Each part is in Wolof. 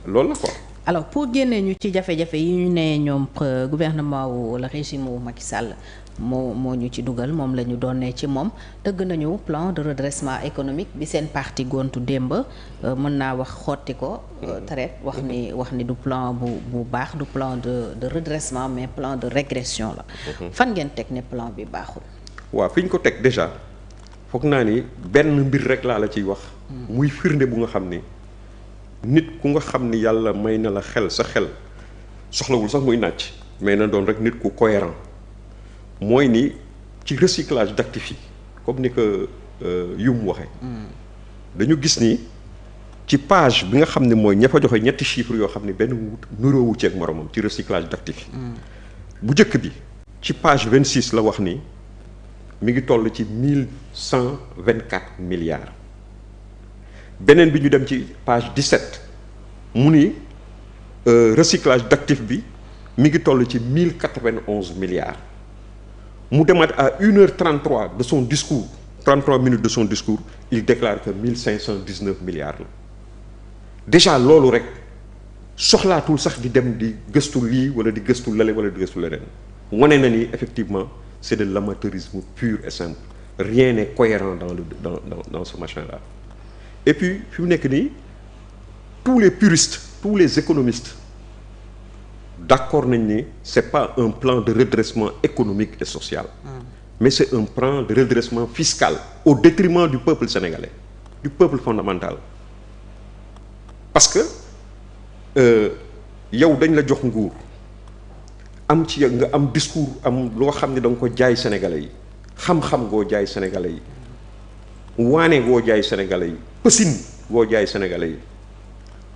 loolu la quoi. alors pour génnee ñu ci jafe-jafe yi ñu ne ñoom gouvernement wu wala régime wu Macky Sall moo ñu ci dugal moom la ñu doonee ci moom tëgg nañu plan de redressement économique bi seen parti gontu démb mën naa wax xotti ko traite wax ni du plan bu baax du plan de redressement mais plan de régression la. fan ngeen teg ne plan bi baaxul. waaw fi ñu ko teg déjà foog naa ni benn mbir rek laa la ciy wax. muy firnde bu nga xam ni nit ku nga xam ni yàlla may na la xel sa xel soxlawul sax muy nàcc mais na doon rek nit ku cohérent mooy ni ci recyclage d'actifs yi comme ni ko Youm waxee. dañu gis ni ci page bi nga xam ne mooy ña fa joxe ñetti chiffres yoo xam ne benn nuróowu ceeg moromam ci recyclage d'actifs yi. bu njëkk bi ci page 26 la wax ni mi ngi toll ci 1124 milliards. beneen bi ñu dem ci page 17 mu ni recyclage d'actifs bi mi ngi toll ci 1091 milliards. mu demaat à 1h33 de son discours 33 minutes de son discours il déclare que 1519 milliards la déjà loolu rek soxlaatul sax di dem di gëstu lii wala di gëstu lale wala di gëstu leneen wane na ni effectivement c'est de l'amateurisme pur et simple rien n'est cohérent dans ce machin-là et puis fi mu nekk nii tous les puristes tous les économistes d'accord nañ ni c'est pas un plan de redressement économique et social mais c'est un plan de redressement fiscal au détriment du peuple sénégalais du peuple fondamental parce que yow dañ la jox nguur am ci nga am discours am loo xam ne da nga ko jaay sénégalais yi xam-xam goo jaay sénégalais yi waane goo jaay sénégalais yi pësin goo jaay sénégalais yi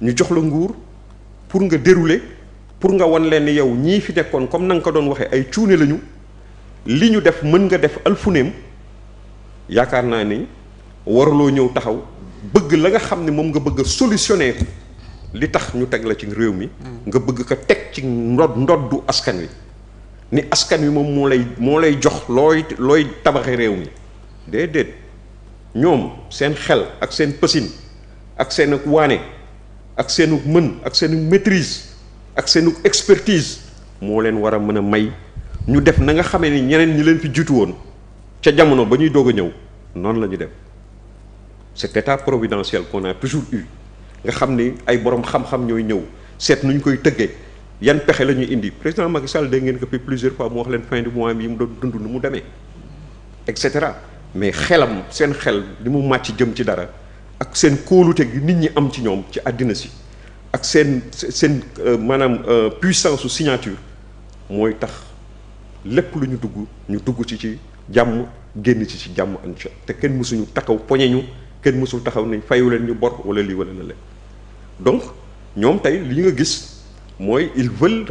ñu jox la nguur pour nga dérouler pour nga wan leen ni yow ñii fi nekkoon comme na nga ko doon waxee ay cuune lañu li ñu def mën nga def alfuneem yaakaar naa ni waruloo ñëw taxaw bëgg la nga xam ne moom nga bëgg a solutionner li tax ñu teg la ci réew mi. nga bëgg ko teg ci ndoddu askan wi ni askan wi moom moo lay jox looy tabaxe réew mi déedéet ñoom seen xel ak seen pësin ak seen waane ak seenu mën ak seenu maîtrise. ak seenu expertise moo leen war a mën a may ñu def na nga xamee ni ñeneen ñi leen fi jiitu woon ca jamono ba ñuy doog a ñëw noonu la ñu def cet état providentiel qu'on a toujours eu nga xam ni ay borom xam-xam ñooy ñëw seet nu ñu koy tëggee yan pexe la ñuy indi président Macky Sall dégg ngeen ko fi plusieurs fois mu wax leen fin du mois yi mu doon dund nu mu demee et cetera mais xelam seen xel li mu màcc jëm ci dara ak seen kóolute gi nit ñi am ci ñoom ci àddina si. ak seen maanaam puissance su signature mooy tax lépp lu ñu dugg ci jàmm génn ci jàmm an te kenn mësuñu taxaw poñe ñu kenn mësul taxaw ne fayu leen ñu bor wala lii wala la leen donc ñoom tey li nga gis mooy ils veulent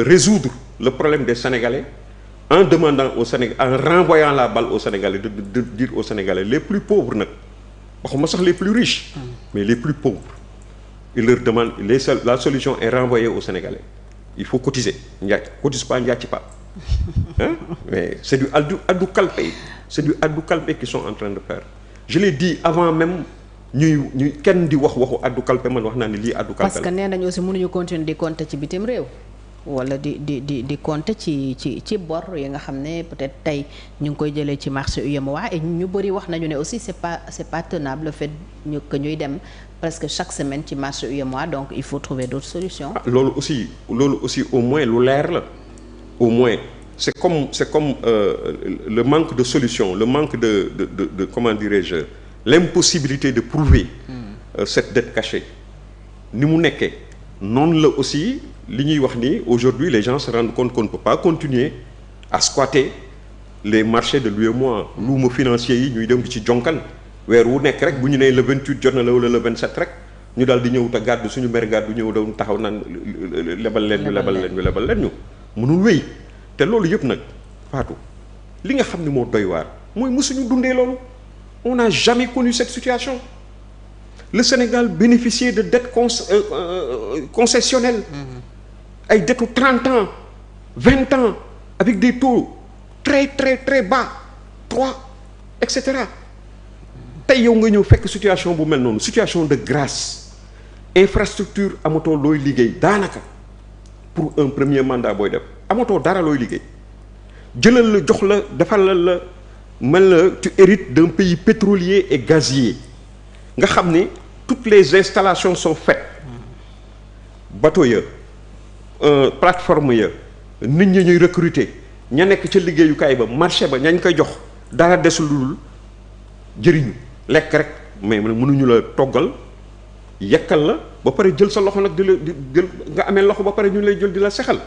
résoudre le problème des Sénégalais en demandant aux Sénégalais en renvoyant la balle aux Sénégalais de dire aux Sénégalais les plus pauvres nag waxuma sax les plus riches mais les plus pauvres il leur demande la solution est renvoyée aux Sénégalais il faut cotiser cotise pas njàcc pas hein mais c'est du addu calpe c'est du addu calpe qu'ils sont en train de faire je l'ai dit avant même ñuy kenn di waxu addu calpe man wax naa ni lii addu calpe parce que nee nañu aussi mënuñu continuer di compter ci bitim réew wala di compter ci bor yi nga xam ne peut-être tey ñu ngi koy jëlee ci marché UEMOA et ñu bëri wax nañu ne aussi c'est pas tenable le fait que ñuy dem presque chaque semaine ci marché UEMOA donc il faut trouver d'autres solutions. loolu aussi au moins lu leer la au moins c'est comme le manque de solution le manque de comment dirais-je l'impossibilité de prouver cette dette cachée ni mu nekkee noonu la aussi li ñuy wax ni aujourd'hui les gens se rendent compte qu'on ne peut pas continuer à squatter les marchés de l'UEMOA luuma financier yi ñuy dem di ci jonkan weer wu nekk rek bu ñu nee le 28 jot na la wala le 27 rek ñu daal di ñëw te gàddu suñu mer gàddu ñëw doon taxaw naan lebal leen ñu mënul wéy te loolu yëpp nag Fatou li nga xam ne moo doy waar mooy mësuñu dundee loolu on n'a jamais connu cette situation le Sénégal bénéficiait de dettes concessionnelles ay dettu 30 ans 20 ans avec des taux très très très bas 3 et cetera tey yow nga ñëw fekk situation bu mel noonu situation de grâce infrastructure amatoo looy liggéey daanaka pour un premier mandat booy def amatoo dara looy liggéey jëlal la jox la defal la mel na tu hérites d'un pays pétrolier et gazier nga xam ni toutes les installations sont faites bateau ya plateforme ya nit ñi ñuy recruter ña nekk ca liggéeyukaay ba marché ba ñañ koy jox dara desul lu dul jëriñu lekk rek mais mënuñu la toggal yekkal la ba pare jël sa loxo nag di la di jël nga amee loxo ba pare ñu lay jël di la sexal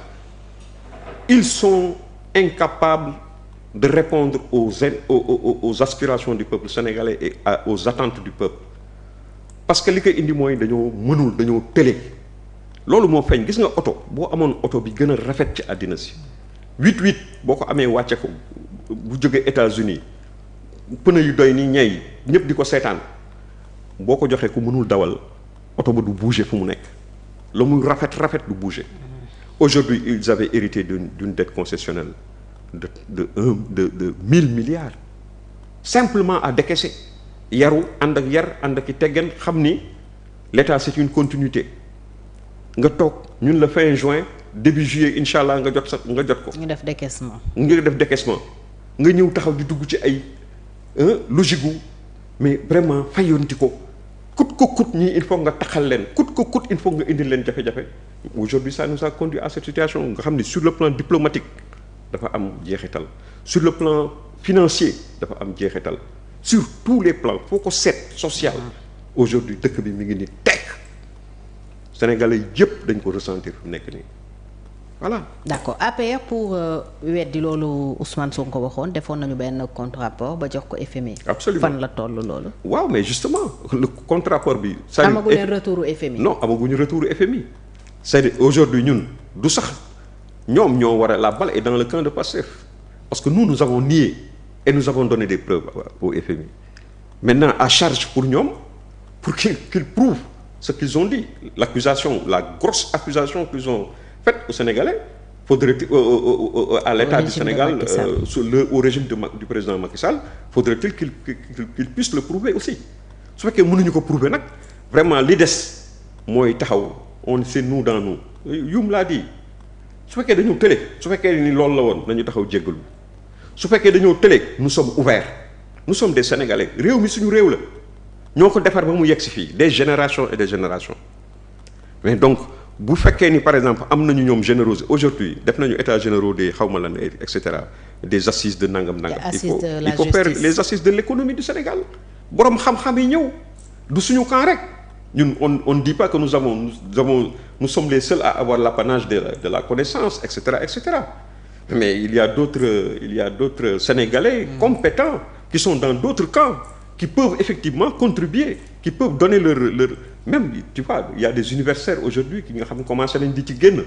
ils sont incapables de répondre aux aspirations du peuple sénégalais et aux attentes du peuple parce que li koy indi mooy dañoo mënul dañoo tële loolu moo feeñ gis nga oto boo amoon oto bi gën a rafet ci àddina si 8-8 boo ko amee wàcce ko bu jógee États-Unis pneu yu doy ni ñay ñëpp di ko seetaan boo ko joxee ku mënul dawal oto ba du bouger fu mu nekk la muy rafet du bouger aujourd'hui ils avaient hérité d'une dette concessionnelle de 1000 milliards simplement à décaisser yaru ànd ak yar ànd ak i teggen xam ni l'État c'est une continuité nga toog ñun la fin juin début juillet incha allah nga jot ko. ñu def décaissement. nga ñëw taxaw di dugg ci ay logique gu mais vraiment fayonti ko coûte ñii il faut nga taxal leen coûte il faut nga indil leen jafe-jafe aujourd'hui ça nous a conduit à cette situation nga xam ni sur le plan diplomatique dafa am jeexital sur le plan financier dafa am jeexital sur tous les plans foo ko seet social aujourd'hui dëkk bi mi ngi ni tekk Sénégalais yëpp dañ ko ressentir fu nekk nii voilà. d'accord APR pour weddi loolu Ousmane Sonko waxoon defoon nañu benn contre-rapport ba jox ko FMI. absolument fan la toll loolu. waaw mais justement le contre-rapport bi. amaguñu leen retouru FMI. non amaguñu retouru FMI c'est-à-dire aujourd'hui ñun du sax ñoom ñoo war a la balle est dans le camp de Pastef parce que nous avons nié et nous avons donné des preuves au FMI maintenant à charge pour ñoom pour qu'ils prouvent ce qu'ils ont dit l'accusation la grosse accusation qu'ils ont faite aux Sénégalais faudrait-il à l'État du Sénégal au régime du président Macky Sall faudrait-il qu'il puisse le prouver aussi su fekkee mënuñu ko prouver nag vraiment li des mooy taxaw on c'est nous dans nous yum laa di su fekkee dañoo tële su fekkee ni loolu la woon nañu taxaw jéggalu su fekkee dañoo tële nous sommes ouverts nous sommes des Sénégalais réew mi suñu réew la ñoo ko defar ba mu yegg si fii des générations et des générations mais donc bu fekkee ni par exemple am nañu ñoom générosité aujourd'hui def nañu états généraux des xawma lan et cetera des assises de nangam il faut faire les assises de l'économie du Sénégal borom xam-xam yi ñëw du suñu camp rek ñun on ne dit pas que nous sommes les seuls à avoir l'apanage de la connaissance et cetera mais il y a d'autres Sénégalais compétents qui sont dans d'autres camps qui peuvent effectivement contribuer qui peuvent donner leur même tu vois il y a des universitaires aujourd'hui qui nga xam commencé nañ di ci génn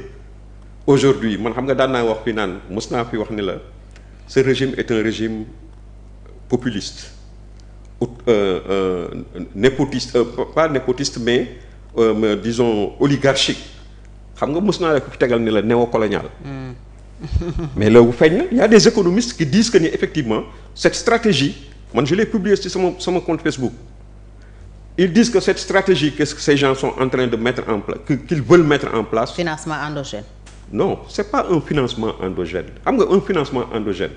aujourd'hui man xam nga daan naa wax fi naan mos naa fi wax ni la ce régime est un régime populiste népotiste pas népotiste mais disons oligarchique xam nga mos naa la fi tegal ni la néocolonial mais loolu feeñ na il y a des économistes qui disent que ni effectivement cette stratégie man je l'ai publié ci sama compte Facebook ils disent que cette stratégie que ces gens sont en train de mettre en place qu'ils veulent mettre en place. Financement endogène. Non c'est pas un financement endogène xam nga un financement endogène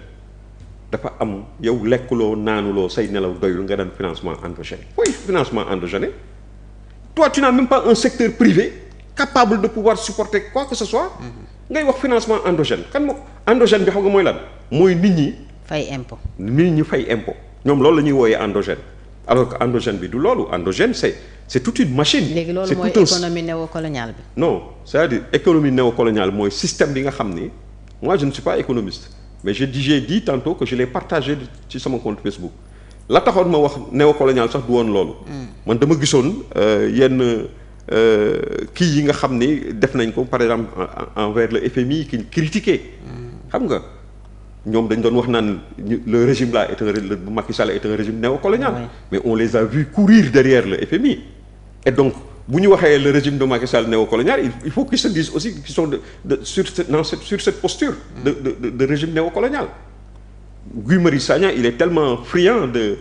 dafa am yow lekkuloo naanuloo say nelaw doyul nga daan financement endogène. oui financement endogène toi tu n'as même pas un secteur privé capable de pouvoir supporter quoi que ce soit. ngay wax financement endogène kan moo endogène bi xam nga mooy lan mooy nit ñi. fay impôt nit ñi fay impôt ñoom loolu la ñuy wooyee endogène. alors que endogène bi du loolu endogène c'est toute une machine. léegi loolu mooy économie néocoloniale bi. non c'est-à-dire économie néocoloniale mooy système bi nga xam ni moi je ne suis pas économiste mais j'ai dit tantôt que je l'ai partagé ci sama compte Facebook la taxoon ma wax néocolonial sax du woon loolu. man dama gisoon yenn kii yi nga xam ni def nañ ko par exemple envers le FMI qui critiquait xam nga. ñoom dañ doon wax naan le régime là le Macky Sall est un régime néocolonial. Oui. Mais on les a vus courir derrière le FMI. Et donc bu ñu waxee le régime de Macky Sall néocolonial il faut qu'ils se disent aussi qu'ils sont sur cette posture. de régime néocolonial. Guy Marius Sagna il est tellement friand de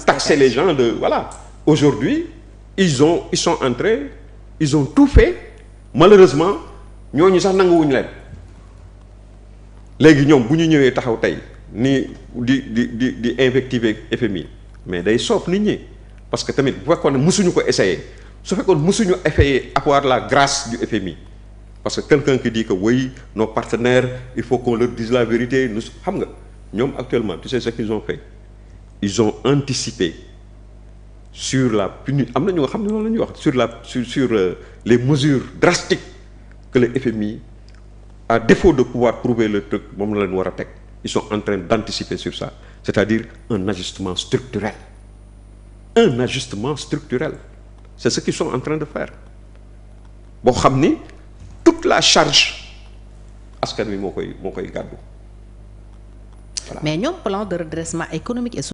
taxer les gens de voilà. Aujourd'hui ils sont entrés, ils ont tout fait malheureusement ñooñu sax nanguwuñu leen léegi ñoom bu ñu ñëwee taxaw tey ni di invectiver FMI mais day soof nit ñi parce que tamit bu fekkoon ne mësuñu ko essayer su fekkoon mësuñu essayer avoir la grâce du FMI parce que quelqu'un qui dit que oui nos partenaires il faut qu'on leur dise la vérité nous xam nga ñoom actuellement tu sais ce qu'ils ont fait ils ont anticipé sur la puni am na ñu nga xam ne loolu la ñuy wax sur les mesures drastiques que le FMI à défaut de pouvoir prouver le truc moom la leen war a teg ils sont en train d'anticiper sur ça c'est-à-dire un ajustement structurel c'est ce qu'ils sont en train de faire boo xam ni toute la charge askan wi moo koy gàddu voilà. mais ñoom plan de redressement économique et